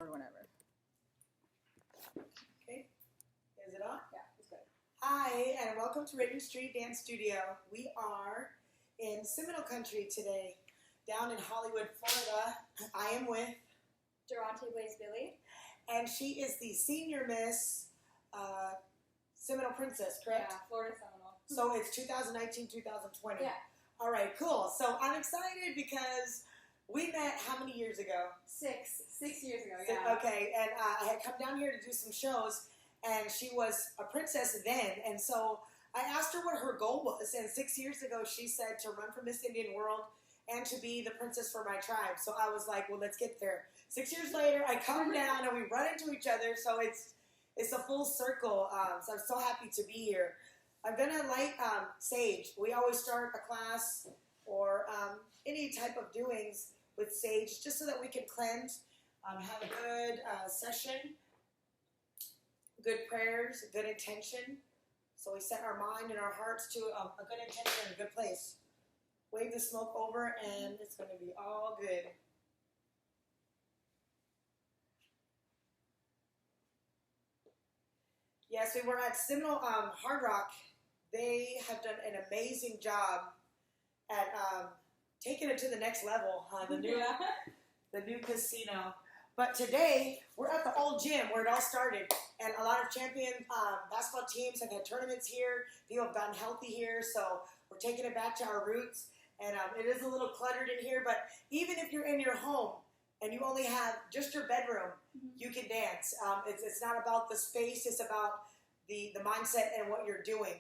Or whatever. Okay. Is it on? Yeah, it's good. Hi, and welcome to Verna Street Dance Studio. We are in Seminole country today, down in Hollywood, Florida. I am with Durante, Blais-Billie. and she is the Sr.Miss Seminole Princess, correct? Yeah, Florida Seminole. So it's 2019-2020. Yeah. All right, cool. So I'm excited because we met how many years ago? 6 years ago, yeah. Okay, and I had come down here to do some shows, and she was a princess then, and so I asked her what her goal was, and 6 years ago she said to run for Miss Indian World and to be the princess for my tribe. So I was like, well, let's get there. 6 years later, I come down and we run into each other, so it's a full circle. So I'm so happy to be here. I'm gonna light sage. We always start a class or any type of doings with sage, just so that we can cleanse, have a good session, good prayers, good intention. So we set our mind and our hearts to a good intention and a good place. Wave the smoke over, and it's going to be all good. Yes, we were at Seminole Hard Rock. They have done an amazing job at taking it to the next level, the new casino. But today, we're at the old gym where it all started, and a lot of champion basketball teams have had tournaments here. People have gotten healthy here, so we're taking it back to our roots. And it is a little cluttered in here, but even if you're in your home and you only have just your bedroom, you can dance. It's not about the space, it's about the mindset and what you're doing.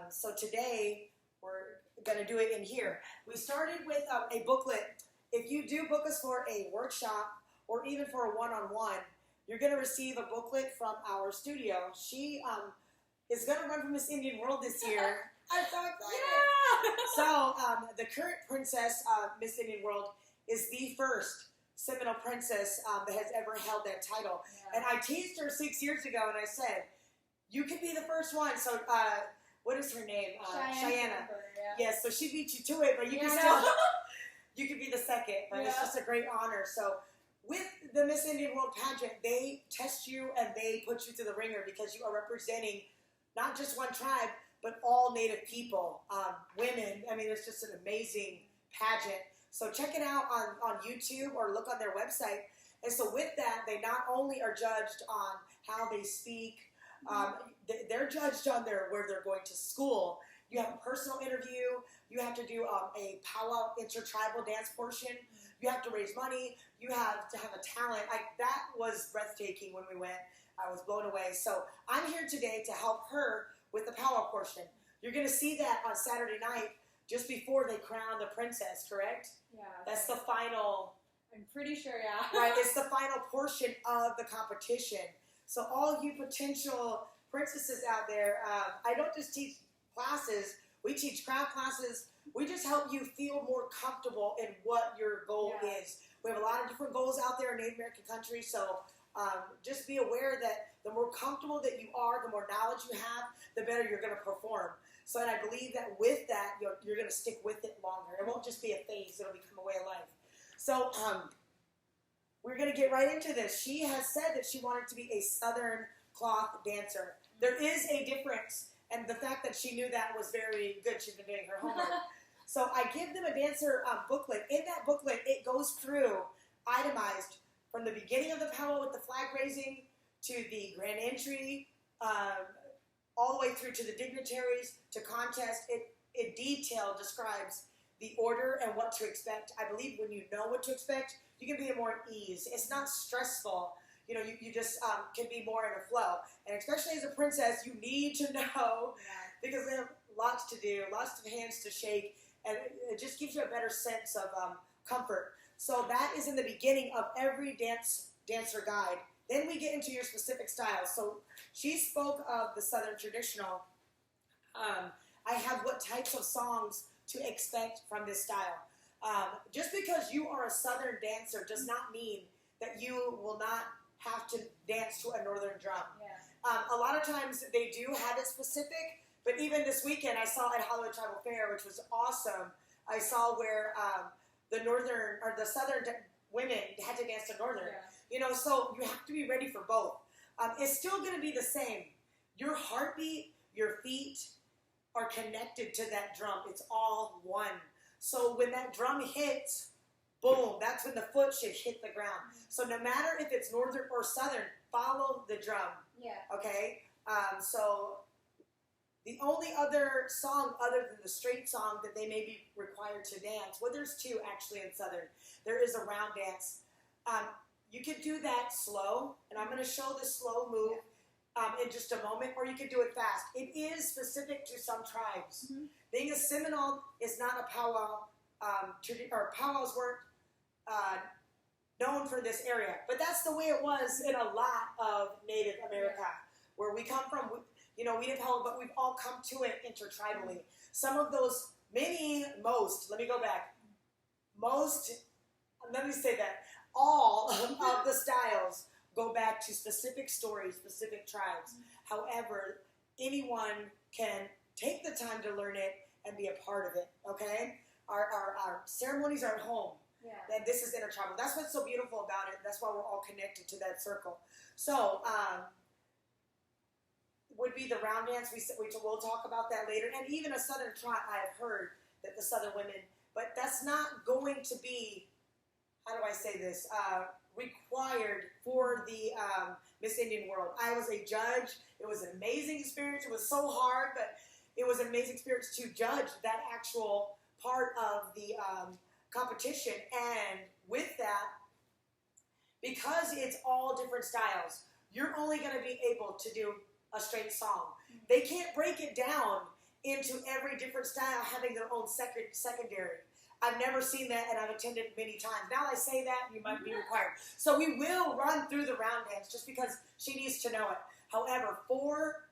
So today, we're going to do it in here. We started with a booklet. If you do book us for a workshop or even for a one-on-one, you're going to receive a booklet from our studio. She is going to run for Miss Indian World this year. I'm so excited. Yeah! So the current princess of Miss Indian World is the first Seminole princess that has ever held that title. Yeah. And I teased her 6 years ago, and I said, you could be the first one. So what is her name? Cheyenne. Yeah. Yes, so she beat you to it, but you can I still, know. you could be the second. But it's just a great honor. So with the Miss Indian World pageant, they test you and they put you through the ringer because you are representing not just one tribe, but all Native people, women. I mean, it's just an amazing pageant. So check it out on YouTube or look on their website. And so with that, they not only are judged on how they speak, they're judged on where they're going to school. You have a personal interview. You have to do a powwow intertribal dance portion. You have to raise money. You have to have a talent. That was breathtaking when we went. I was blown away. So I'm here today to help her with the powwow portion. You're going to see that on Saturday night just before they crown the princess, correct? Yeah. That's the final. I'm pretty sure, yeah. Right, it's the final portion of the competition. So all you potential princesses out there, I don't just teach classes. We teach craft classes. We just help you feel more comfortable in what your goal is. We have a lot of different goals out there in Native American country, so just be aware that the more comfortable that you are, the more knowledge you have, the better you're going to perform. So, and I believe that with that, you're going to stick with it longer. It won't just be a phase. It'll become a way of life. So, we're going to get right into this. She has said that she wanted to be a Southern cloth dancer. There is a difference, and the fact that she knew that was very good. She's been doing her homework. So I give them a dancer booklet. In that booklet, it goes through, itemized, from the beginning of the powwow with the flag raising to the grand entry, all the way through to the dignitaries, to contest. It detail describes the order and what to expect. I believe when you know what to expect, you can be more at ease. It's not stressful. You know, you just can be more in a flow. And especially as a princess, you need to know because they have lots to do, lots of hands to shake, and it just gives you a better sense of comfort. So that is in the beginning of every dancer guide. Then we get into your specific style. So she spoke of the Southern traditional. I have what types of songs to expect from this style. Just because you are a Southern dancer does not mean that you will not have to dance to a Northern drum. Yeah. A lot of times they do have it specific, but even this weekend I saw at Hollywood Tribal Fair, which was awesome, I saw where the Northern or the Southern women had to dance to Northern. Yeah. So you have to be ready for both. It's still going to be the same. Your heartbeat, your feet are connected to that drum. It's all one. So when that drum hits, boom, that's when the foot should hit the ground. So no matter if it's northern or southern, follow the drum. Yeah. Okay? So the only other song other than the straight song that they may be required to dance, well, there's two actually in southern. There is a round dance. You could do that slow, and I'm going to show the slow move in just a moment, or you could do it fast. It is specific to some tribes. Mm-hmm. Being a Seminole is not a powwow, or powwows weren't known for this area, but that's the way it was in a lot of Native America, where we come from. We didn't powwow, but we've all come to it intertribally. Some of those, let me go back. Let me say that. All of the styles go back to specific stories, specific tribes. However, anyone can take the time to learn it and be a part of it, okay? Our ceremonies are at home. Yeah. And this is intertribal. That's what's so beautiful about it. That's why we're all connected to that circle. So, would be the round dance. We'll talk about that later. And even a southern trot, I've heard that the southern women, but that's not going to be, how do I say this, required for the Miss Indian World. I was a judge. It was an amazing experience. It was so hard, but it was an amazing experience to judge that actual part of the competition. And with that, because it's all different styles, you're only going to be able to do a straight song. They can't break it down into every different style having their own secondary. I've never seen that, and I've attended many times. Now I say that, you might be required. So we will run through the round dance just because she needs to know it. However, for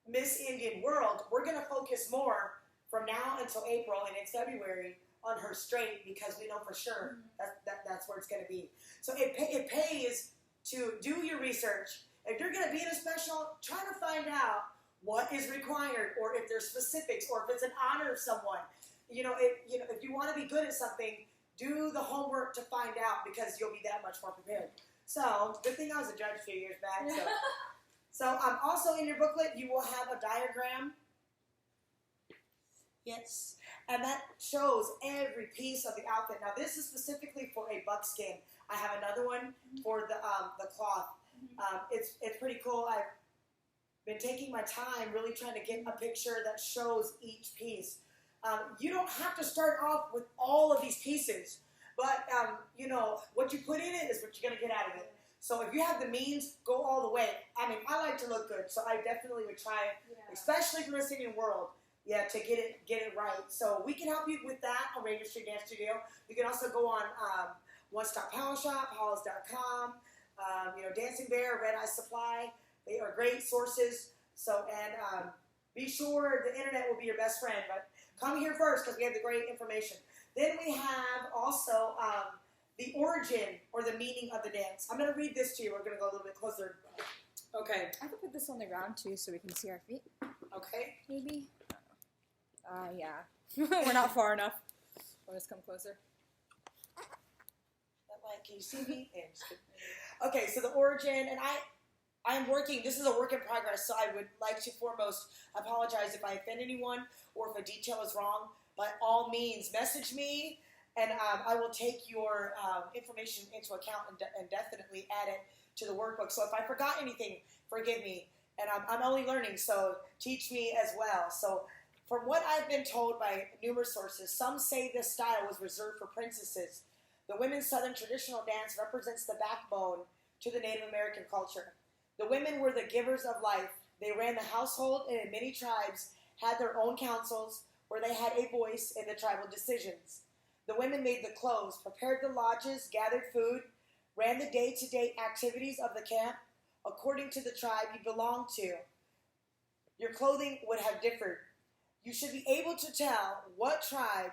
Miss Indian World, we're going to focus more from now until April and in February on her straight, because we know for sure that's where it's going to be. So it pays to do your research. If you're going to be in a special, try to find out what is required, or if there's specifics, or if it's an honor of someone. If you want to be good at something, do the homework to find out, because you'll be that much more prepared. So, good thing I was a judge a few years back. So also in your booklet, you will have a diagram. Yes. And that shows every piece of the outfit. Now, this is specifically for a buckskin. I have another one for the cloth. It's pretty cool. I've been taking my time really trying to get a picture that shows each piece. You don't have to start off with all of these pieces, but what you put in it is what you're going to get out of it. So if you have the means, go all the way. I mean, I like to look good, so I definitely would try, especially for Miss Indian World, to get it right. So we can help you with that on Radio Street Dance Studio. You can also go on One Stop Powwow Shop, halls.com, Dancing Bear, Red Eye Supply. They are great sources. So, and be sure the internet will be your best friend, but come here first because we have the great information. Then we have also the origin or the meaning of the dance. I'm going to read this to you. We're going to go a little bit closer. Okay. I could put this on the ground too so we can see our feet. Okay. Maybe? Yeah. We're not far enough. Let us come closer. Can you see me? Okay, so the origin, and I am working, this is a work in progress, so I would like to foremost apologize if I offend anyone or if a detail is wrong. By all means, message me, and I will take your information into account and definitely add it to the workbook. So if I forgot anything, forgive me. And I'm only learning, so teach me as well. So from what I've been told by numerous sources, some say this style was reserved for princesses. The women's Southern traditional dance represents the backbone to the Native American culture. The women were the givers of life. They ran the household, and in many tribes had their own councils where they had a voice in the tribal decisions. The women made the clothes, prepared the lodges, gathered food, ran the day-to-day activities of the camp according to the tribe you belonged to. Your clothing would have differed. You should be able to tell what tribe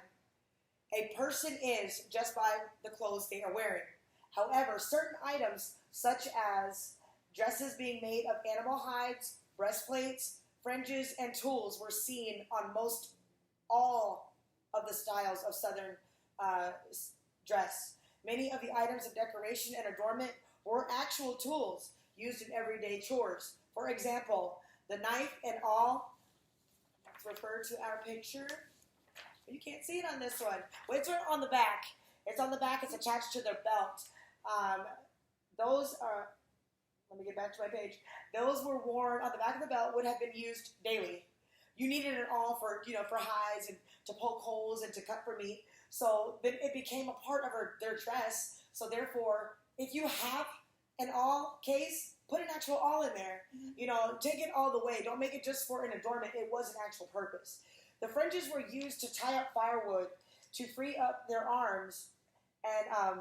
a person is just by the clothes they are wearing. However, certain items, such as dresses being made of animal hides, breastplates, fringes, and tools, were seen on most all of the styles of Southern dress. Many of the items of decoration and adornment were actual tools used in everyday chores. For example, the knife and awl. Let's refer to our picture. You can't see it on this one. Well, it's on the back. It's on the back. It's attached to their belt. Those are, let me get back to my page. Those were worn on the back of the belt, would have been used daily. You needed it all for, for hides and to poke holes and to cut for meat. So then it became a part of their dress. So therefore, if you have an awl case, put an actual awl in there. Take it all the way. Don't make it just for an adornment. It was an actual purpose. The fringes were used to tie up firewood, to free up their arms, and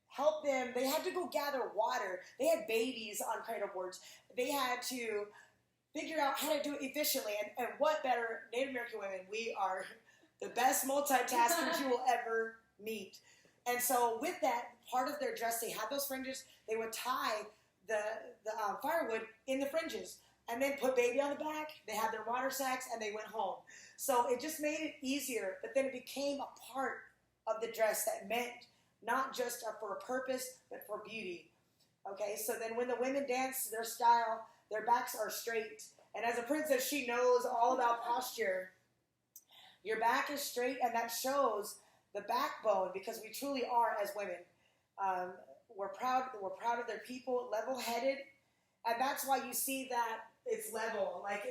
help them. They had to go gather water. They had babies on cradle boards. They had to figure out how to do it efficiently. And what better, Native American women, we are the best multitaskers you will ever meet. And so with that, part of their dress, they had those fringes. They would tie the firewood in the fringes and then put baby on the back. They had their water sacks and they went home. So it just made it easier, but then it became a part of the dress that meant not just for a purpose, but for beauty. Okay, so then when the women dance their style, their backs are straight. And as a princess, she knows all about posture. Your back is straight, and that shows the backbone, because we truly are as women. We're proud of their people, level-headed, and that's why you see that it's level. Like,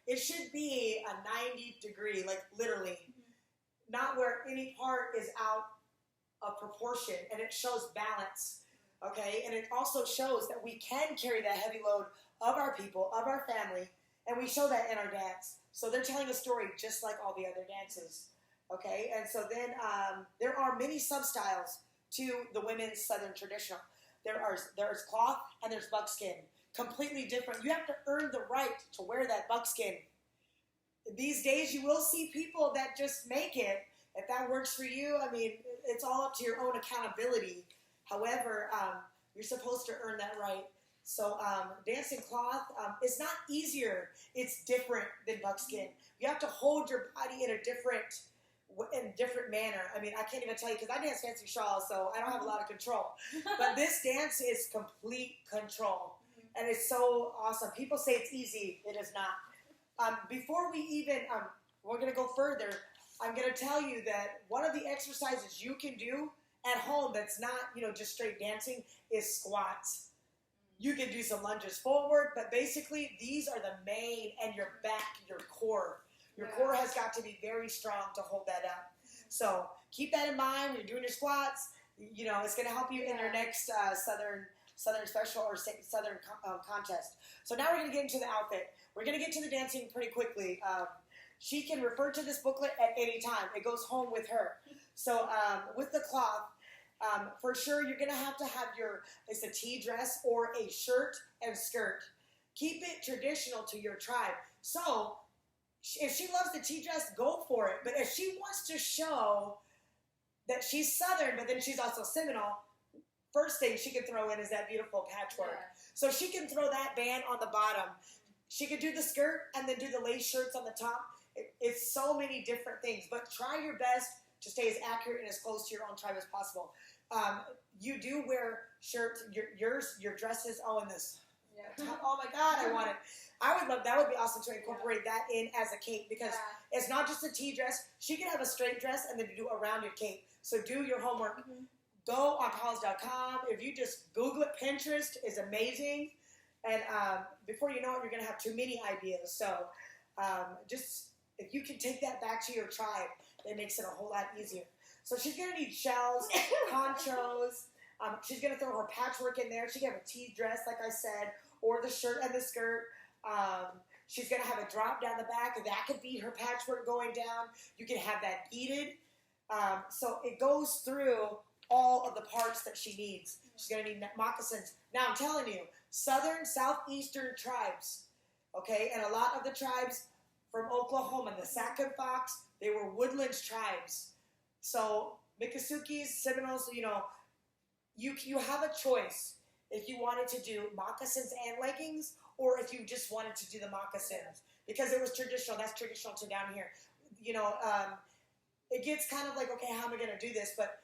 it should be a 90 degree, like literally, not where any part is out of proportion, and it shows balance, okay? And it also shows that we can carry that heavy load of our people, of our family, and we show that in our dance. So they're telling a story just like all the other dances, okay? And so then there are many sub-styles to the women's Southern traditional. There's cloth and there's buckskin, completely different. You have to earn the right to wear that buckskin. These days you will see people that just make it. If that works for you, I mean, it's all up to your own accountability. However, you're supposed to earn that right. So dancing cloth is not easier. It's different than buckskin. You have to hold your body in a different manner. I mean, I can't even tell you, because I dance fancy shawl, so I don't have a lot of control. But this dance is complete control. And it's so awesome. People say it's easy. It is not. Before we even, we're going to go further, I'm going to tell you that one of the exercises you can do at home that's not, just straight dancing is squats. You can do some lunges forward, but basically these are the main, and your back, your core. Your core has got to be very strong to hold that up. So keep that in mind when you're doing your squats. It's going to help you in your next Southern special or Southern contest. So now we're going to get into the outfit. We're going to get to the dancing pretty quickly. She can refer to this booklet at any time. It goes home with her. So with the cloth, for sure you're going to have it's a tea dress or a shirt and skirt. Keep it traditional to your tribe. So if she loves the tea dress, go for it. But if she wants to show that she's Southern, but then she's also Seminole, first thing she can throw in is that beautiful patchwork. Yeah. So she can throw that band on the bottom. She could do the skirt and then do the lace shirts on the top. It's so many different things. But try your best to stay as accurate and as close to your own tribe as possible. You do wear shirts, your dresses, in this. Yeah. Oh my God, I want it. I would love, that would be awesome to incorporate that in as a cape, because it's not just a tea dress. She can have a straight dress and then do a rounded cape. So do your homework. Mm-hmm. Go on college.com. If you just Google it, Pinterest is amazing. And before you know it, you're going to have too many ideas. So just, if you can take that back to your tribe, that makes it a whole lot easier. So she's going to need shells, ponchos. She's going to throw her patchwork in there. She can have a tea dress, like I said, or the shirt and the skirt. She's going to have a drop down the back. That could be her patchwork going down. You can have that beaded. So it goes through all of the parts that she needs. She's going to need moccasins. Now, I'm telling you, southern, southeastern tribes, okay, and a lot of the tribes from Oklahoma, the Sac and Fox, they were woodlands tribes. So Miccosukee, Seminoles, you have a choice if you wanted to do moccasins and leggings, or if you just wanted to do the moccasins, because it was traditional. That's traditional to down here. It gets kind of like, okay, how am I going to do this? But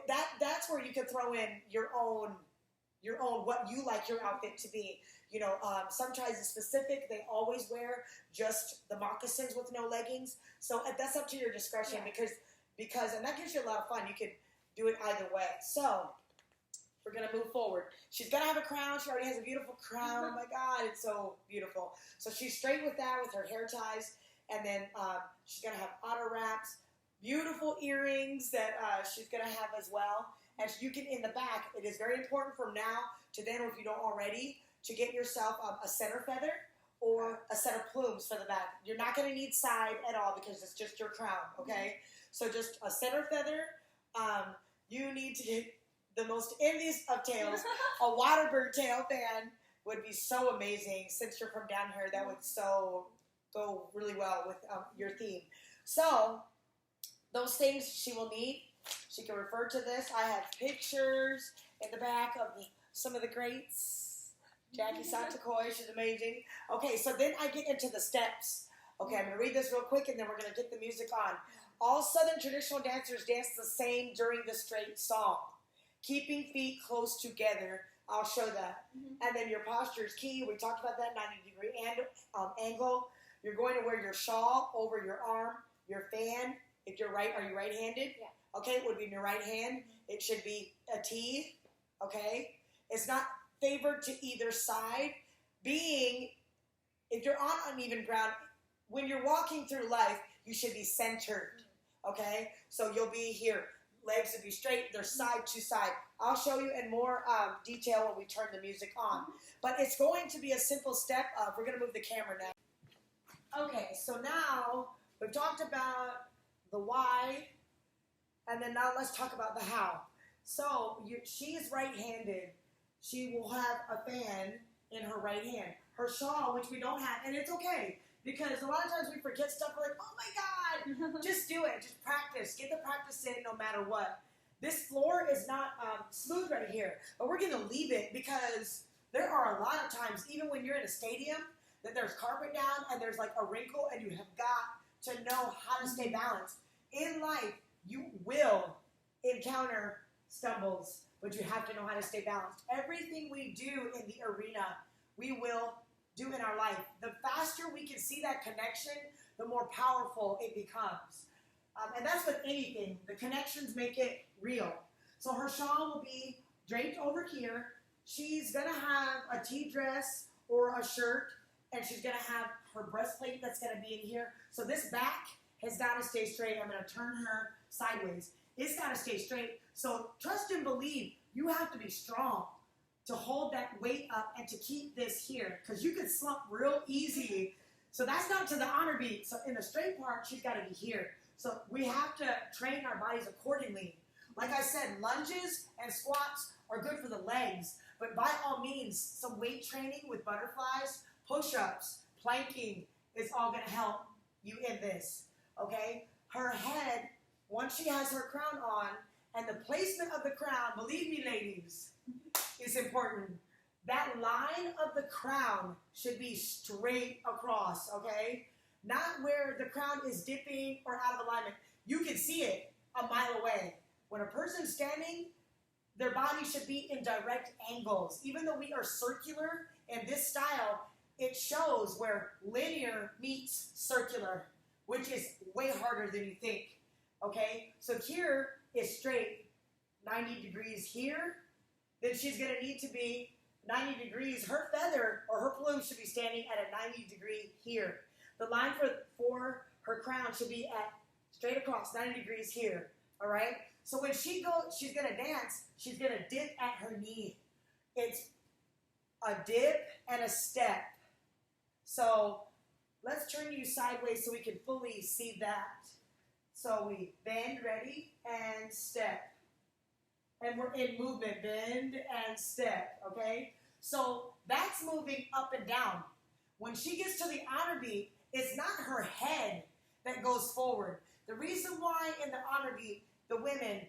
that's where you can throw in your own your own, what you like your outfit to be. You know, some tribes is specific. They always wear just the moccasins with no leggings. So that's up to your discretion because and that gives you a lot of fun. You could do it either way. So we're going to move forward. She's going to have a crown. She already has a beautiful crown. Oh, my God. It's so beautiful. So she's straight with that, with her hair ties. And then she's going to have auto wraps, beautiful earrings that she's going to have as well. And you can, in the back, it is very important from now to then, or if you don't already, to get yourself a center feather or a set of plumes for the back. You're not going to need side at all because it's just your crown, okay? So just a center feather. You need to get the most envious of tails. A water bird tail fan would be so amazing. Since you're from down here, that would so go really well with your theme. So those things she will need. She can refer to this. I have pictures in the back of some of the greats. Jackie Santacoy, she's amazing. Okay, so then I get into the steps. Okay, I'm going to read this real quick, and then we're going to get the music on. All Southern traditional dancers dance the same during the straight song. Keeping feet close together. I'll show that. And then your posture is key. We talked about that 90-degree angle. You're going to wear your shawl over your arm, your fan. If you're right, are you right-handed? Yeah. Okay, it would be in your right hand. It should be a T, okay? It's not favored to either side. If you're on uneven ground, when you're walking through life, you should be centered, okay? So you'll be here. Legs will be straight. They're side to side. I'll show you in more detail when we turn the music on. But it's going to be a simple step. We're going to move the camera now. Okay, so now we've talked about the why. And then now let's talk about the how. So she is right-handed. She will have a fan in her right hand. Her shawl, which we don't have, and it's okay. Because a lot of times we forget stuff. We're like, oh my God, just do it. Just practice. Get the practice in no matter what. This floor is not smooth right here. But we're going to leave it because there are a lot of times, even when you're in a stadium, that there's carpet down and there's like a wrinkle and you have got to know how to stay balanced. In life, you will encounter stumbles, but you have to know how to stay balanced. Everything we do in the arena, we will do in our life. The faster we can see that connection, the more powerful it becomes. And that's with anything. The connections make it real. So her shawl will be draped over here. She's going to have a tea dress or a shirt, and she's going to have her breastplate that's going to be in here. So this back has got to stay straight. I'm going to turn her sideways. It's got to stay straight. So trust and believe. You have to be strong to hold that weight up and to keep this here, because you could slump real easy. So that's not to the honor beat. So in the straight part, she's got to be here. So we have to train our bodies accordingly. Like I said, lunges and squats are good for the legs, but by all means, some weight training with butterflies, push-ups, planking is all going to help you in this, okay? Her head, once she has her crown on, and the placement of the crown, believe me, ladies, is important. That line of the crown should be straight across, okay? Not where the crown is dipping or out of alignment. You can see it a mile away. When a person's standing, their body should be in direct angles. Even though we are circular in this style, it shows where linear meets circular, which is way harder than you think, okay? So here is straight, 90 degrees here. Then she's going to need to be 90 degrees. Her feather or her plume should be standing at a 90 degree here. The line for her crown should be at straight across 90 degrees here, all right? So when she goes, she's going to dance, she's going to dip at her knee. It's a dip and a step. So let's turn you sideways so we can fully see that. So we bend, ready, and step. And we're in movement, bend and step, okay? So that's moving up and down. When she gets to the honor beat, it's not her head that goes forward. The reason why in the honor beat, the women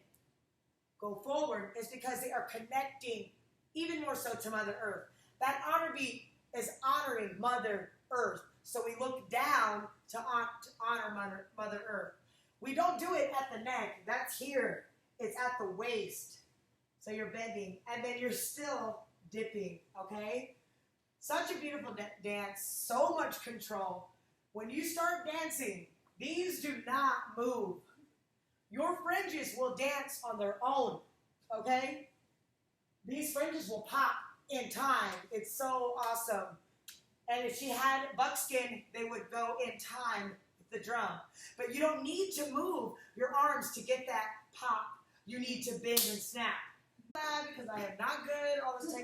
go forward is because they are connecting even more so to Mother Earth. That honor beat is honoring Mother Earth. So we look down to honor Mother Earth. We don't do it at the neck. That's here. It's at the waist. So you're bending, and then you're still dipping, okay? Such a beautiful dance, so much control. When you start dancing, these do not move. Your fringes will dance on their own, okay? These fringes will pop in time. It's so awesome. And if she had buckskin, they would go in time with the drum. But you don't need to move your arms to get that pop. You need to bend and snap. Because I am not good at all this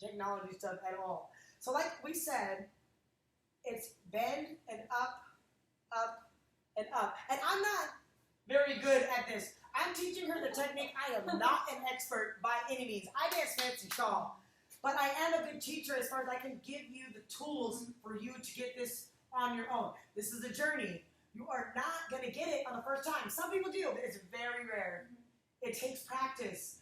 technology stuff at all. So like we said, it's bend and up, up, and up. And I'm not very good at this. I'm teaching her the technique. I am not an expert by any means. I dance fancy shawl. But I am a good teacher as far as I can give you the tools for you to get this on your own. This is a journey. You are not going to get it on the first time. Some people do, but it's very rare. It takes practice.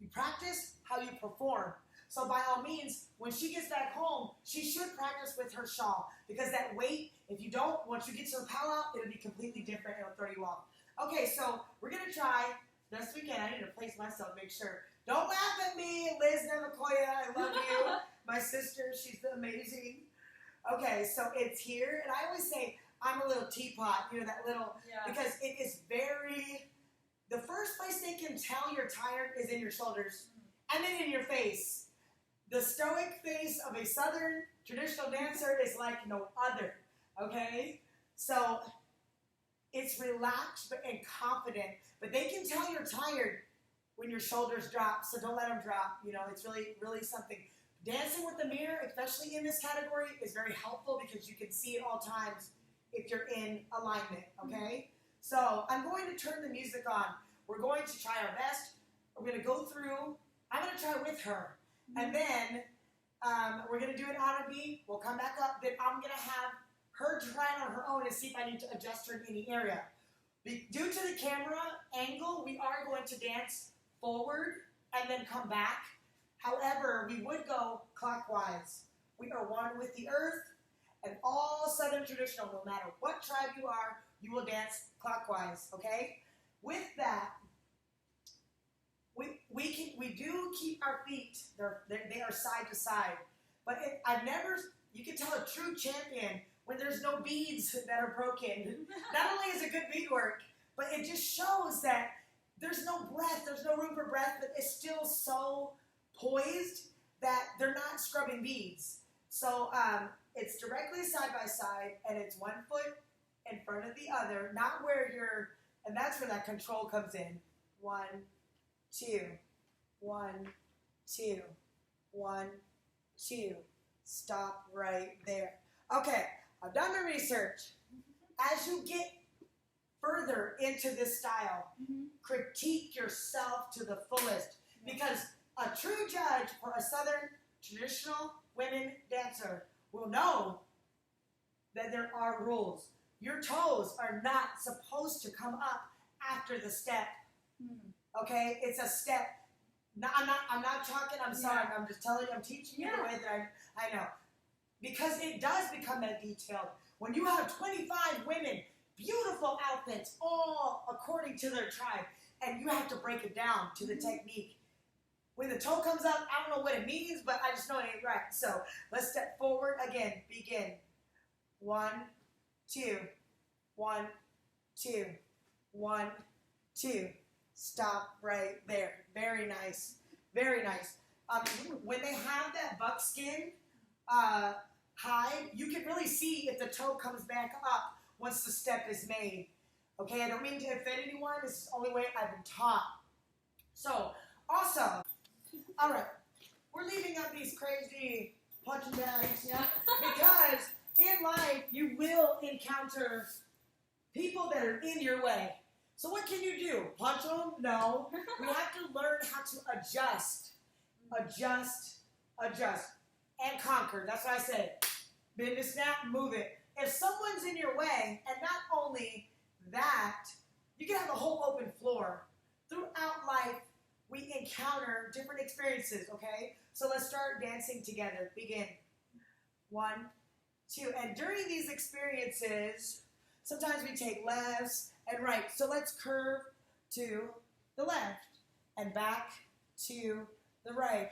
You practice how you perform. So by all means, when she gets back home, she should practice with her shawl. Because that weight, if you don't, once you get to the powwow, it'll be completely different. It'll throw you off. Okay, so we're going to try best we can. I need to place myself, make sure. Don't laugh at me, Liz Nemakoya. I love you. My sister, she's amazing. Okay, so it's here. And I always say, I'm a little teapot, you know, that little, because it is very, the first place they can tell you're tired is in your shoulders and then in your face. The stoic face of a Southern traditional dancer is like no other, okay? So it's relaxed and confident, but they can tell you're tired when your shoulders drop, so don't let them drop. You know, it's really, really something. Dancing with the mirror, especially in this category, is very helpful because you can see at all times if you're in alignment, okay? So I'm going to turn the music on. We're going to try our best. We're going to go through. I'm going to try with her. And then we're going to do an R&B. We'll come back up. Then I'm going to have her try it on her own and see if I need to adjust her in any area. Due to the camera angle, we are going to dance forward and then come back. However, we would go clockwise. We are one with the earth, and all Southern traditional, no matter what tribe you are, you will dance clockwise, okay? With that, we do keep our feet, they are side to side. But you can tell a true champion when there's no beads that are broken. Not only is it good bead work, but it just shows that there's no breath, there's no room for breath, but it's still so poised that they're not scrubbing beads. So it's directly side by side, and it's 1 foot in front of the other, not where you're, and that's where that control comes in. 1, 2, 1, 2, 1, 2. Stop right there. Okay, I've done my research. As you get further into this style, critique yourself to the fullest, because a true judge for a Southern traditional women dancer will know that there are rules. Your toes are not supposed to come up after the step. Okay, it's a step. No, I'm not talking. I'm sorry. I'm just telling you. I'm teaching you the way that I know, because it does become that detailed. When you have 25 women, beautiful outfits, all according to their tribe, and you have to break it down to the technique. When the toe comes up, I don't know what it means, but I just know it ain't right. So let's step forward again. Begin. 1, 2, 1, 2, 1, 2. Stop right there. Very nice. Very nice. When they have that buckskin hide, you can really see if the toe comes back up once the step is made. Okay, I don't mean to offend anyone. This is the only way I've been taught. So, awesome. All right, we're leaving out these crazy punching bags, because in life you will encounter people that are in your way. So what can you do? Punch them? No. We have to learn how to adjust, and conquer. That's what I say. Bend to snap, move it. If someone's in your way, and not only that, you can have a whole open floor. Throughout life, we encounter different experiences, okay? So let's start dancing together. Begin. 1, 2. And during these experiences, sometimes we take lefts and right. So let's curve to the left and back to the right.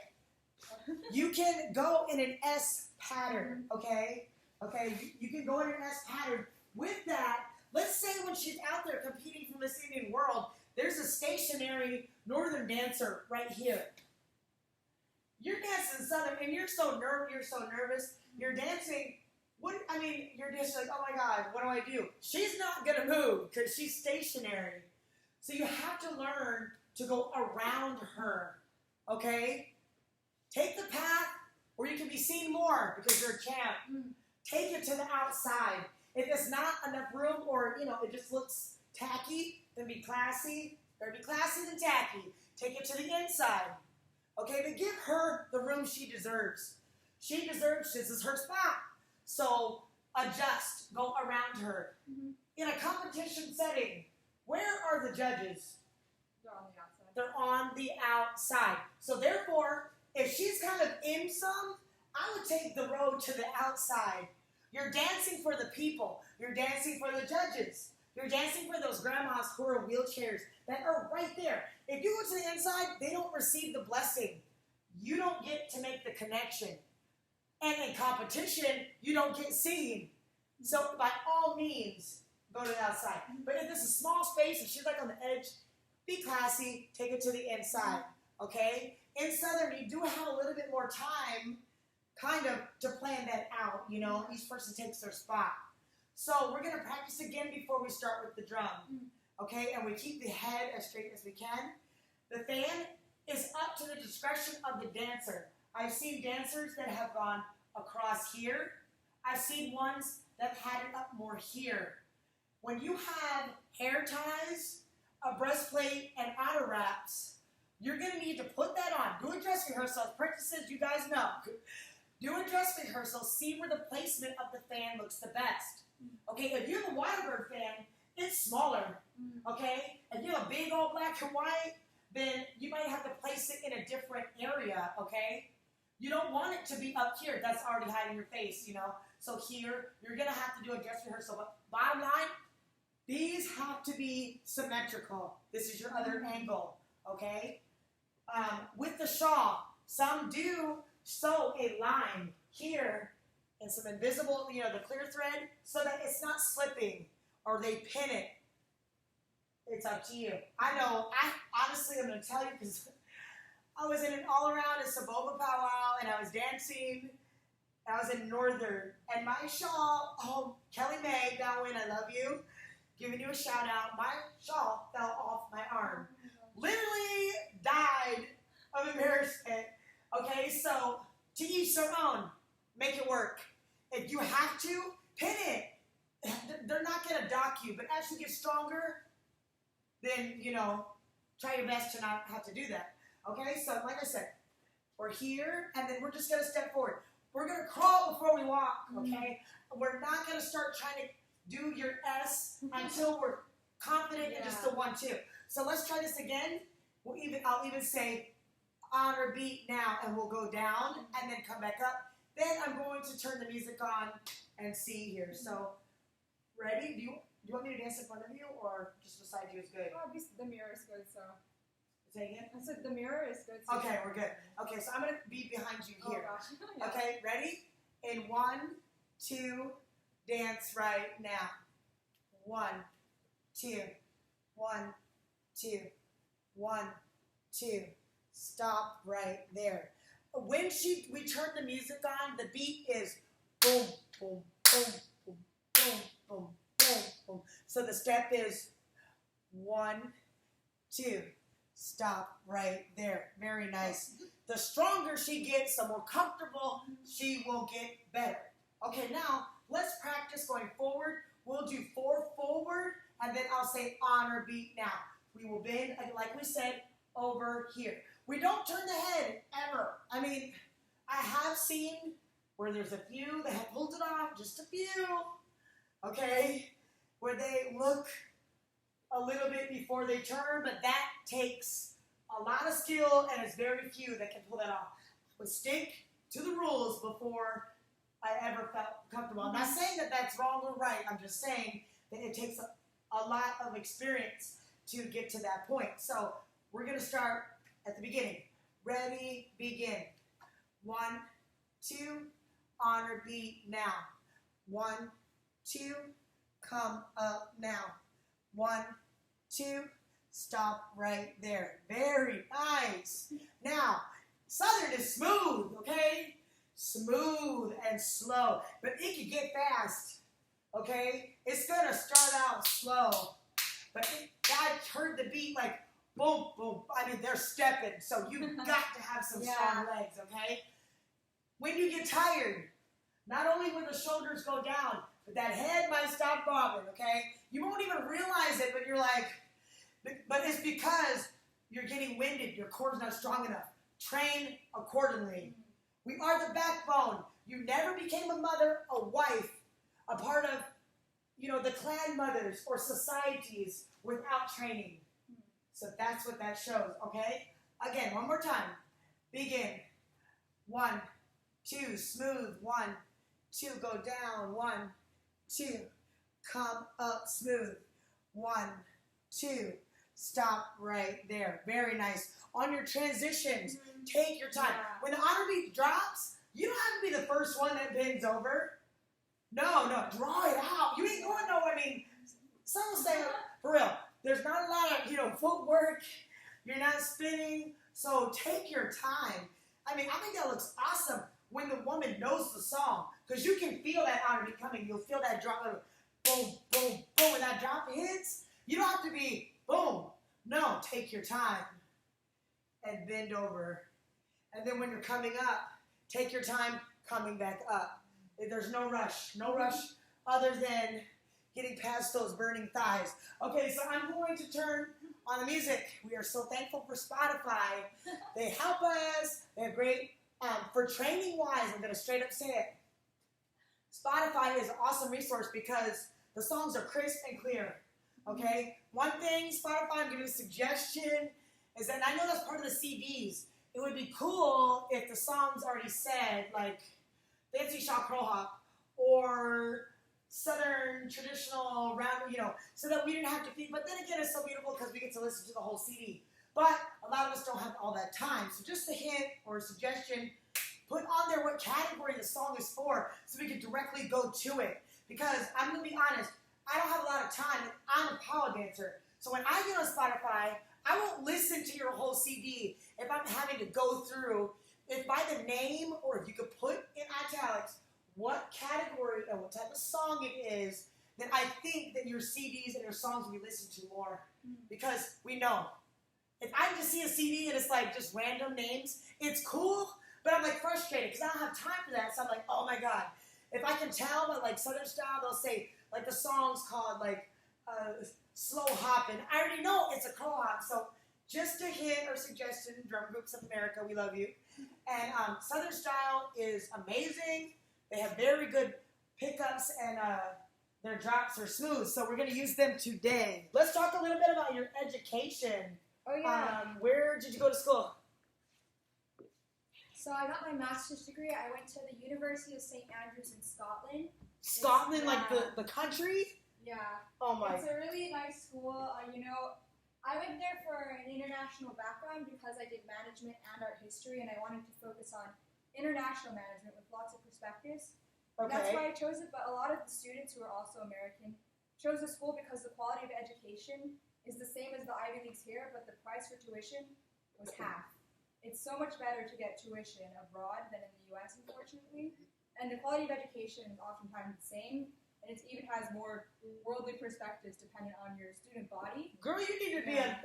You can go in an S pattern, okay? Okay, you can go in an S pattern. With that, let's say when she's out there competing for Miss Indian World, there's a stationary northern dancer right here. You're dancing southern, and you're so nervous. You're dancing. You're just like, oh my God, what do I do? She's not gonna move because she's stationary. So you have to learn to go around her. Okay? Take the path where you can be seen more because you're a champ. Take it to the outside. If there's not enough room or, it just looks tacky, then be classy. Better be classy than tacky. Take it to the inside. Okay, but give her the room she deserves. She deserves, this is her spot. So adjust, go around her. In a competition setting, where are the judges? They're on the outside. They're on the outside. So therefore, if she's kind of in some, I would take the road to the outside. You're dancing for the people. You're dancing for the judges. You're dancing for those grandmas who are in wheelchairs that are right there. If you go to the inside, they don't receive the blessing. You don't get to make the connection. And in competition, you don't get seen. So by all means, go to the outside. But if this is a small space and she's like on the edge, be classy, take it to the inside, okay? In Southern, you do have a little bit more time kind of to plan that out, each person takes their spot. So we're gonna practice again before we start with the drum, okay? And we keep the head as straight as we can. The fan is up to the discretion of the dancer. I've seen dancers that have gone across here. I've seen ones that had it up more here. When you have hair ties, a breastplate, and outer wraps, you're gonna need to put that on. Do a dress rehearsal. Apprentices, you guys know. Do a dress rehearsal, see where the placement of the fan looks the best. Okay, if you have a Waterbird fan, it's smaller, okay? If you have a big old black and white, then you might have to place it in a different area, okay? You don't want it to be up here. That's already hiding your face, So here, you're going to have to do a dress rehearsal. But bottom line, these have to be symmetrical. This is your other angle, okay? With the shawl, some do sew a line here and some invisible, the clear thread, so that it's not slipping, or they pin it. It's up to you. I know, honestly, I'm going to tell you, because I was in an all-around a Saboba powwow, and I was dancing, and I was in Northern, and my shawl, Kelly May, Darwin, I love you, giving you a shout-out, my shawl fell off my arm. Literally died of embarrassment. Okay, so to each their own. Make it work. If you have to, pin it. They're not going to dock you, but as you get stronger, then, try your best to not have to do that. Okay, so like I said, we're here, and then we're just going to step forward. We're going to crawl before we walk, okay? We're not going to start trying to do your S until we're confident in just the 1-2. So let's try this again. I'll even say honor beat now, and we'll go down and then come back up. Then I'm going to turn the music on and see here. So, ready? Do you want me to dance in front of you or just beside you is good? Oh, the mirror is good, so. Say again? I said the mirror is good. So. Okay, we're good. Okay, so I'm going to be behind you here. Oh, gosh. Yeah. Okay, ready? In 1, 2, dance right now. 1, 2, 1, 2, 1, 2. Stop right there. When we turn the music on, the beat is boom, boom, boom, boom, boom, boom, boom, boom. So the step is 1, 2. Stop right there. Very nice. The stronger she gets, the more comfortable she will get better. Okay, now let's practice going forward. We'll do 4 forward, and then I'll say honor beat now. We will bend, like we said, over here. We don't turn the head, ever. I mean, I have seen where there's a few that have pulled it off, just a few, okay, where they look a little bit before they turn, but that takes a lot of skill, and it's very few that can pull that off. But stick to the rules before I ever felt comfortable. I'm not saying that that's wrong or right. I'm just saying that it takes a lot of experience to get to that point. So we're going to start at the beginning. Ready, begin. 1, 2, honor beat now. 1, 2, come up now. 1, 2, stop right there. Very nice. Now, Southern is smooth, okay? Smooth and slow, but it can get fast, okay? It's gonna start out slow, but I heard the beat like boom, boom. I mean, they're stepping, so you've got to have some strong legs, okay? When you get tired, not only will the shoulders go down, but that head might stop bobbing, okay? You won't even realize it, but you're like, but it's because you're getting winded, your core's not strong enough. Train accordingly. We are the backbone. You never became a mother, a wife, a part of, the clan mothers or societies without training. So that's what that shows, okay? Again, one more time. Begin. 1, 2, smooth. 1, 2, go down. 1, 2, come up smooth. 1, 2, stop right there. Very nice. On your transitions, take your time. Yeah. When the honor beat drops, you don't have to be the first one that bends over. No, draw it out. You ain't going nowhere. I mean, some will say, for real, there's not a lot of, footwork. You're not spinning. So take your time. I mean, I think that looks awesome when the woman knows the song. Because you can feel that honor beat coming. You'll feel that drop. Boom, boom, boom. When that drop hits, you don't have to be boom. No, take your time. And bend over. And then when you're coming up, take your time coming back up. There's no rush other than getting past those burning thighs. Okay, so I'm going to turn on the music. We are so thankful for Spotify. They help us. They're great. For training-wise, I'm going to straight up say it. Spotify is an awesome resource because the songs are crisp and clear. Okay? One thing, Spotify, I'm giving a suggestion, is that I know that's part of the CDs. It would be cool if the songs already said, like, Fancy Shaw Crow Hop or Southern traditional round, so that we didn't have to feed. But then again, it's so beautiful because we get to listen to the whole CD. But a lot of us don't have all that time. So just a hint or a suggestion, put on there what category the song is for so we can directly go to it. Because I'm going to be honest, I don't have a lot of time, and I'm a power dancer. So when I get on Spotify, I won't listen to your whole CD if I'm having to go through, if by the name or if you could put in italics what category and what type of song it is, then I think that your CDs and your songs will be listened to more. Because we know. If I just see a CD and it's like just random names, it's cool, but I'm like frustrated because I don't have time for that. So I'm like, oh my God. If I can tell by like Southern style, they'll say like the song's called like Slow Hoppin'. I already know it's a crow hop. So just a hint or suggestion, Drum Groups of America, we love you. And Southern style is amazing. They have very good pickups and their drops are smooth. So we're going to use them today. Let's talk a little bit about your education. Oh, yeah. Where did you go to school? So I got my master's degree. I went to the University of St. Andrews in Scotland. Scotland, like the country? Yeah. Oh my. It's a really nice school. I went there for an international background because I did management and art history, and I wanted to focus on international management with lots of perspectives. Okay. That's why I chose it, but a lot of the students who are also American chose the school because the quality of education is the same as the Ivy Leagues here, but the price for tuition was half. It's so much better to get tuition abroad than in the U.S., unfortunately. And the quality of education is oftentimes the same, and it even has more worldly perspectives depending on your student body. Girl, you need to be a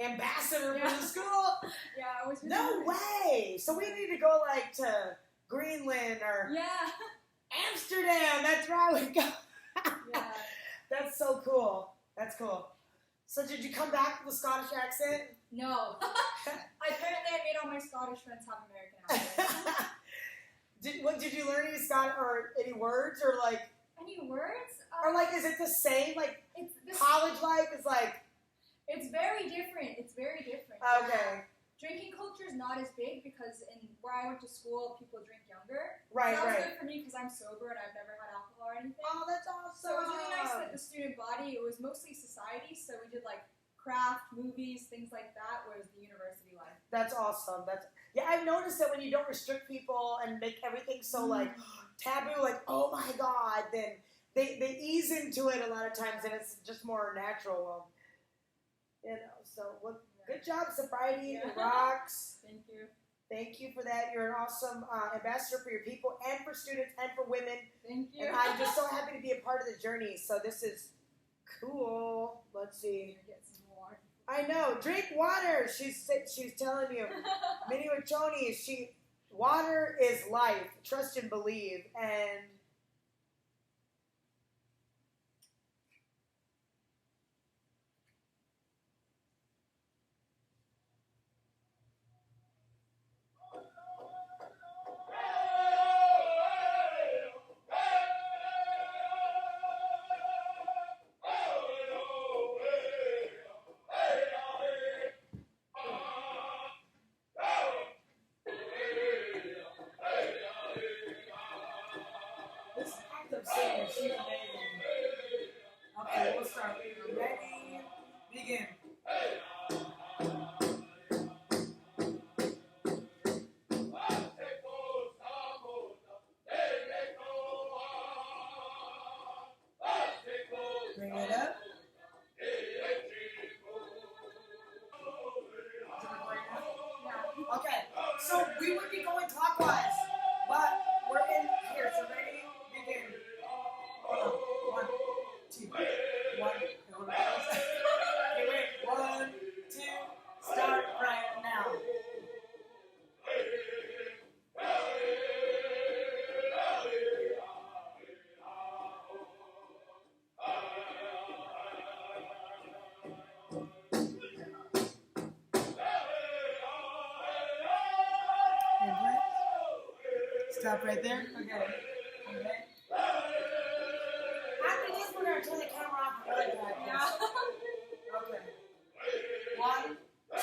ambassador for the school. Yeah, it was really No way. So we need to go like to Greenland or Amsterdam. That's right. We go. Yeah. That's so cool. That's cool. So did you come back with a Scottish accent? No. Apparently I made all my Scottish friends have American accents. Did you learn any Scottish or any words or like? Any words? Or like, is it the same? Like It's college life is like. It's very different. It's very different. Okay. Drinking culture is not as big because where I went to school, people drink younger. Right, so that was right. good for me because I'm sober and I've never had alcohol or anything. Oh, that's awesome. So it was really nice that the student body, it was mostly society, so we did like craft, movies, things like that, was the university life. That's awesome. Yeah, I've noticed that when you don't restrict people and make everything so like taboo, like oh my god, then they ease into it a lot of times, and it's just more natural. Well, so good job, sobriety rocks. Thank you. Thank you for that. You're an awesome ambassador for your people and for students and for women. Thank you. And I'm just so happy to be a part of the journey. So this is cool. Let's see. Get some more. I know. Drink water. She's telling you. Minnie Wachoni, water is life. Trust and believe. And this active singer, she's amazing. Okay, we'll start. Ready? Begin. Bring it up. Okay, so we would be going clockwise, but we're in here, so ready? Begin. Hold on. 1, 2, 1. Okay, wait. 1, 2. Start right now. Stop right there. Okay. After this, we're going to turn the camera off and really practice. Okay. 1, 2,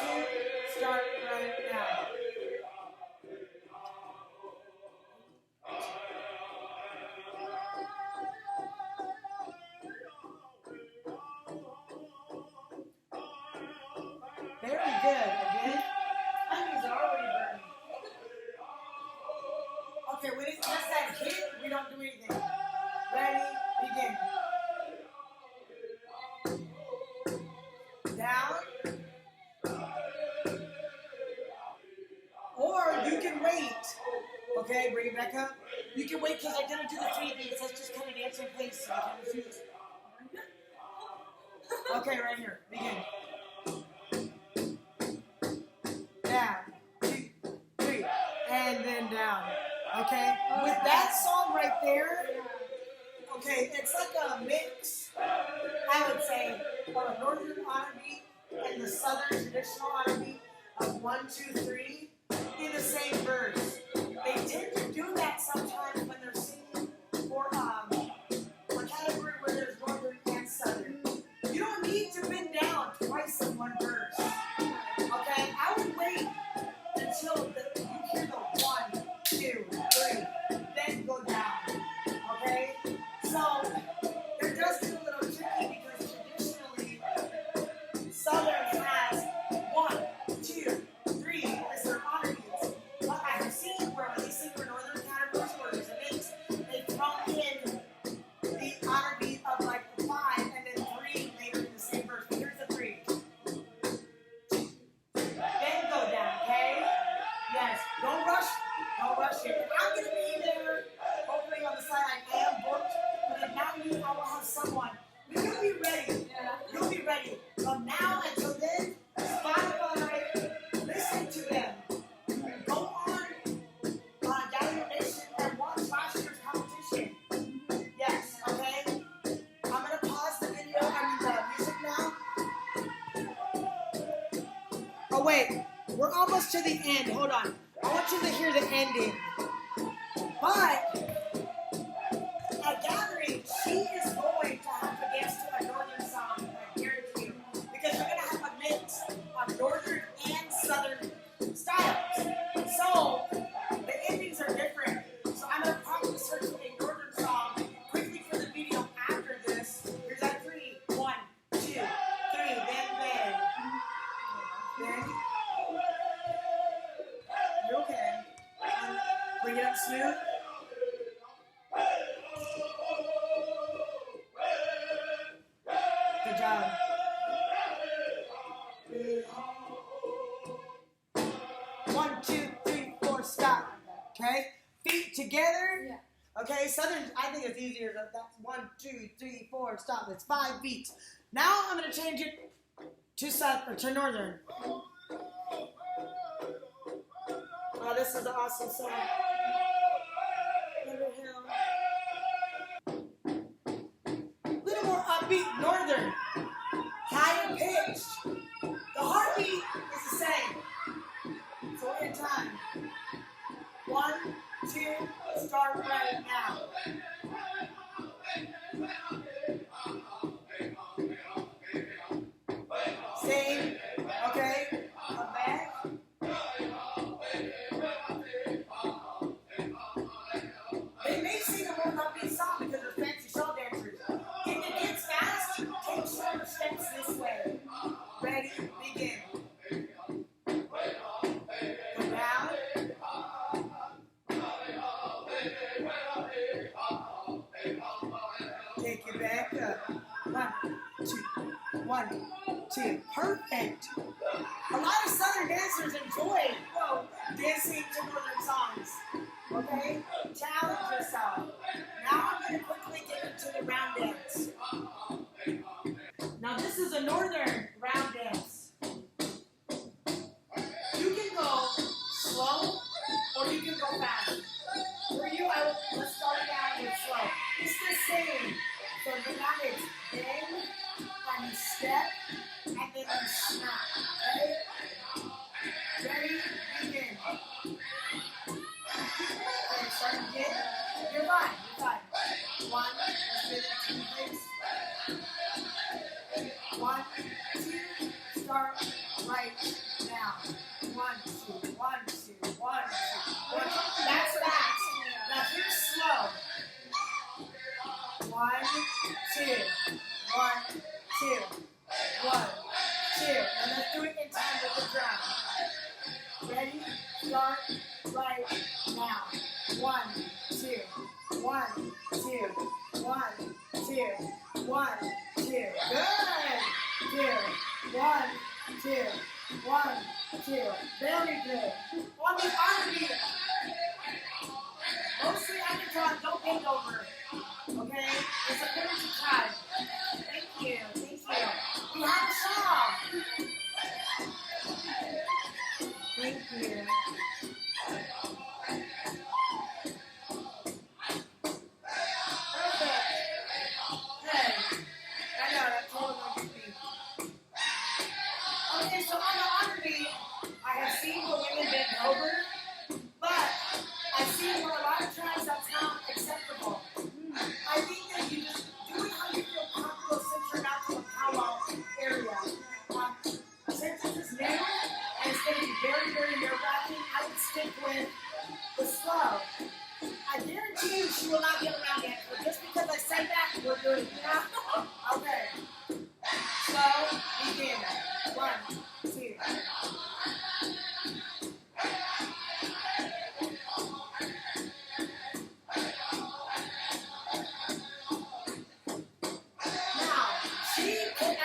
start right now. Very good. Again. Onions are already burning. Okay, when it does that hit, we don't do anything. Ready? Begin. Down. Or you can wait. Okay, bring it back up. You can wait because I didn't do the 3 beats. Let's just kind of dance in place. So I can do this. Okay, right here. Begin. Down. 2, 3. And then down. Okay? With that song right there, okay, it's like a mix, I would say, of a northern R&B and the southern traditional R&B of 1, 2, 3 in the same verse. They tend to do that sometimes when they're singing for a category where there's northern and southern. You don't need to bend down twice in one verse. Okay? I would wait until you hear the 1, 2, 3, then go down. Okay? So, it does get a little tricky because traditionally, Southern has 1, 2, 3 as their honor beats. But I have seen where when they sing for Northern categories where there's a mix, they throw in the honor beat of like 5 and then 3 later in the same verse. But here's the 3. Then go down, okay? Yes. Don't rush. Don't rush it. I'm going to be there, hopefully on the side. I am booked, but if not me, I will have someone. You'll be ready. You'll be ready. From now until then, Spotify, listen to them. Go on Download Nation and watch last year's competition. Yes, okay? I'm going to pause the video, the music now. Oh, wait. We're almost to the end. Hold on. I want you to hear the ending. But at Gathering, she is going to have to dance to a northern song, I guarantee you. Because you're going to have a mix of northern and southern styles. So, the endings are different. So I'm going to practice her to a northern song quickly for the video after this. Here's that 3, 1, 2, 3, then. Bring it up smooth. Good job. 1, 2, 3, 4, stop. Okay? Feet together. Yeah. Okay, Southern, I think it's easier. That's 1, 2, 3, 4, stop. It's 5 beats. Now I'm going to change it to South or to Northern. Oh, this is an awesome song. Underhill. Little more upbeat, Northern. Higher pitched. The heartbeat is the same. So in time. 1, 2, start right now. Same. Okay. Come back. They may sing a more upbeat song because they're fancy show dancers. If it gets fast, take shorter steps this way. Ready? Begin. Go down. Take it back up. 1, 2, 1, 2. Perfect. A lot of Southern dancers enjoy dancing to Northern songs. Okay? Challenge yourself. Now I'm going to quickly get into the round dance. Now this is a Northern round dance. You can go slow or you can go fast. For you, let's start it out with slow. It's the same. So the now it's bang, and you step, and then you snap. Ready? Ready? Begin. Okay, start again. You're fine. You're fine. 1, let's get it in place. 1, 2, start right now. 1, 2, 1, 2, 1, 2, 1. That's fast. Now here's slow. 1, 2, 1, 2, 1, 2. And let's do it in time with the drum. Ready? Start right now. 1, 2, 1, 2, 1, 2, 1, 2. Good. 2, 1, 2, 1, 2. Very good. On the R&B. Mostly I can talk, don't bend over. Okay? It's a pretty time. Thank you. Thank you. We have a song. Thank you. Perfect. Hey. I know, that totally won't be. Okay, so on the R&B, I have seen where women bend over, but I've seen where a lot of times that's not acceptable. I think that you just do it how you feel comfortable since you're not from the powwow area. Since this is new and it's going to be very, very nerve-wracking, I would stick with the slow. I guarantee you she will not get around yet, but just because I said that, we're doing it now. Okay. Slow, begin. 1, 2.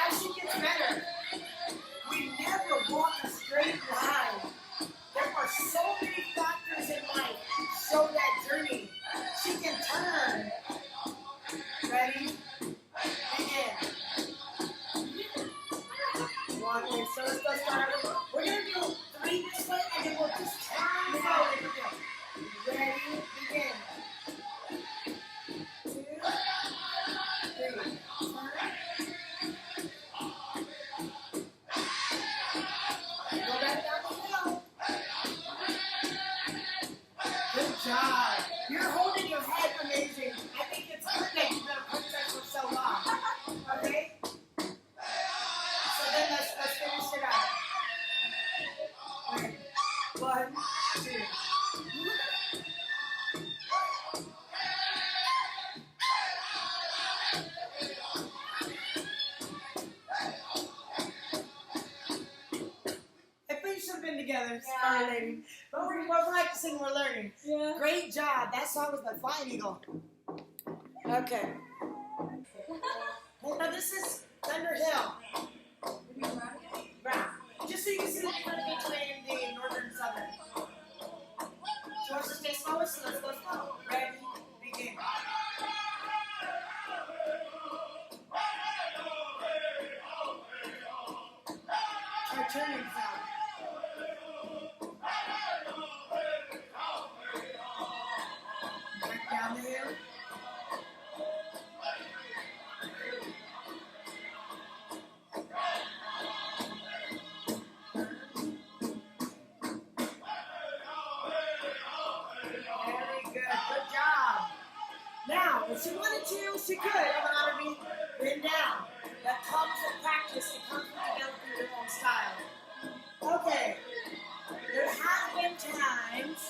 As she gets better, we never walk a straight line. There are so many factors in life show that journey. She can turn. Ready? Begin. 1, wait, so let's go start over. We're going to do 3 this way, and then we'll just turn forward. Ready? Begin. 2, 3. Turn. Good job. You're holding your head amazing. I think it's good that you've been a princess for so long. Okay? So then let's finish it out. Okay. 1, 2. I think we should have been together. Sorry, lady. Don't worry, we're practicing, we're learning. Yeah. Great job. That song was by Flying Eagle. Okay. Now this is Thunder Hill. Brown. Just so you can see the difference between the northern and southern. She wants to stay slower, so let's go slow. Ready, begin. Our turning sound. Back down the hill. Very good. Good job. Now, if she wanted to, she could have allowed me bend down. That comes with practice. It comes with developing your own style. Okay. There have been times.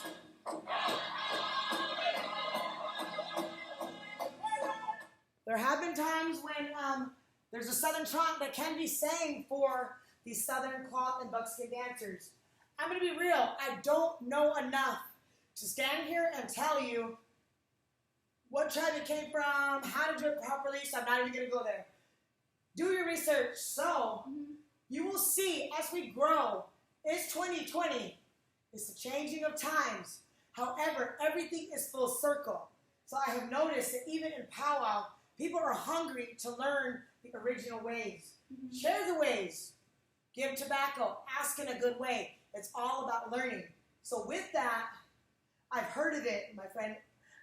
There have been times when there's a southern trot that can be sang for these southern cloth and buckskin dancers. I'm going to be real. I don't know enough to stand here and tell you what tribe it came from, how to do it properly, so I'm not even going to go there. Do your research. So you will see as we grow, it's 2020. It's the changing of times. However, everything is full circle. So I have noticed that even in powwow, people are hungry to learn the original ways. Share the ways. Give tobacco. Ask in a good way. It's all about learning. So with that, I've heard of it.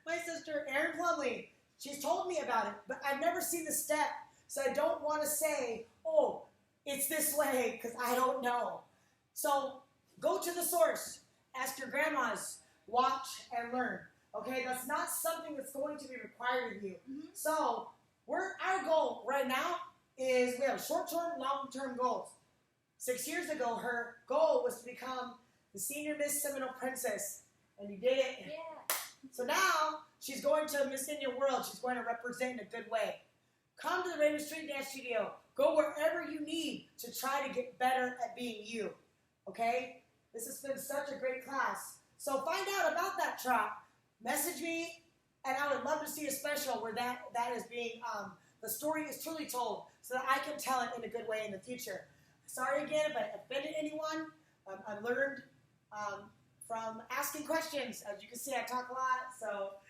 My sister, Erin Plumley, she's told me about it, but I've never seen the step. So I don't want to say, oh, it's this way, because I don't know. So go to the source. Ask your grandmas. Watch and learn. Okay, that's not something that's going to be required of you. So our goal right now is we have short-term, long-term goals. 6 years ago, her goal was to become the Sr.Miss Seminole Princess, and you did it. Yeah. So now she's going to Miss Indian World. She's going to represent in a good way. Come to the Verna Street Dance Studio. Go wherever you need to try to get better at being you. Okay? This has been such a great class. So find out about that trot. Message me, and I would love to see a special where that is being, the story is truly told so that I can tell it in a good way in the future. Sorry again if I offended anyone. I've learned from asking questions. As you can see, I talk a lot, so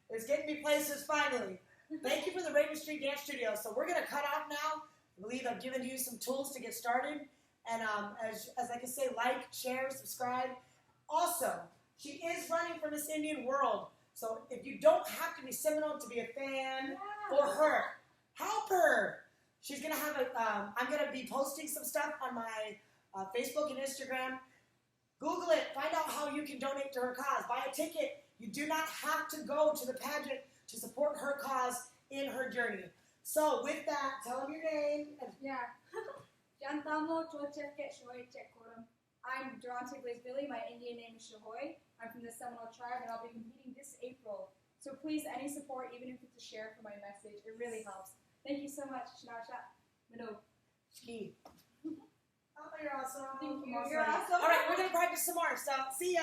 it's getting me places finally. Thank you for the Verna Street Dance Studio. So we're going to cut off now. I believe I've given you some tools to get started. And as I can say, like, share, subscribe. Also, she is running for Miss Indian World. So if you don't have to be Seminole to be a fan for her, help her. She's going to have I'm going to be posting some stuff on my Facebook and Instagram. Google it. Find out how you can donate to her cause. Buy a ticket. You do not have to go to the pageant to support her cause in her journey. So with that, tell them your name. Yeah. I'm Durante Blais-Billie. My Indian name is Shahoy. I'm from the Seminole tribe, and I'll be competing this April. So please, any support, even if it's a share for my message, it really helps. Thank you so much. Ski. Oh, you're awesome. Thank you. Awesome. You're awesome. All right, we're going to practice some more. So see ya.